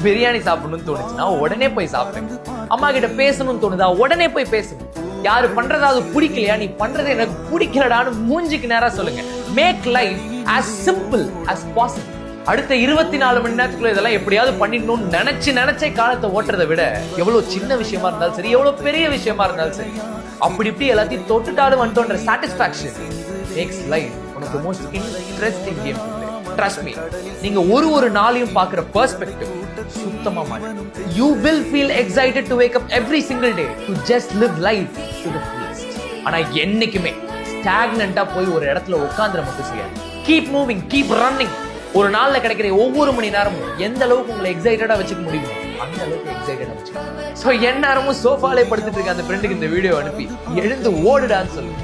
பிரியாணி சாப்பிடணும்னு தோணுச்சுன்னா உடனே போய் சாப்பிடுங்க. அம்மா கிட்ட பேசணும்னு தோணுதா, உடனே போய் பேசுங்க. யாரு பண்றதாவது பிடிக்கலையா, நீ பண்றது எனக்கு பிடிக்கலடான்னு மூஞ்சிக்கு நேரா சொல்லுங்க. Make life as simple as possible. அடுத்த 24 மணி நேரத்துக்குள்ள இதெல்லாம் எப்படியாவது பண்ணிடணும்னு நினைச்சே காலத்தை ஓட்டுறதை விட எவ்வளவு சின்ன விஷயமா இருந்தாலும் சரி, எவ்வளவு பெரிய விஷயமா இருந்தாலும் சரி, அப்படி இப்படி எல்லாத்தையும் தொட்டுட்டாலும் வந்துட்டோன்ற satisfaction makes life one of the most interesting game. Trust me, நீங்க ஒரு நாளையும் பார்க்குற பெர்ஸ்பெக்டிவ் சுத்தமா மாறும். You will feel excited to wake up every single day to just live life to the fullest. ஆனா என்னைக்குமே ஸ்டாக்னண்டா போய் ஒரு இடத்துல உட்கார்ந்துட மட்டும் செய்யாது. Keep moving, keep running. ஒரு நாள்ல கிடைக்கிற ஒவ்வொரு மணி நேரமும் எந்த அளவுக்கு உங்களை எக்ஸைட்டடா வச்சுக்க முடியுமோ அந்த அளவுக்கு எக்ஸைட்டடா வச்சுக்கோங்க. சோ எந்நேரமும் சோஃபாலே படுத்துட்டு இருக்க அந்த ஃப்ரெண்டுக்கு இந்த வீடியோ அனுப்பி எழுந்து ஓடுடான்னு சொல்லுங்க.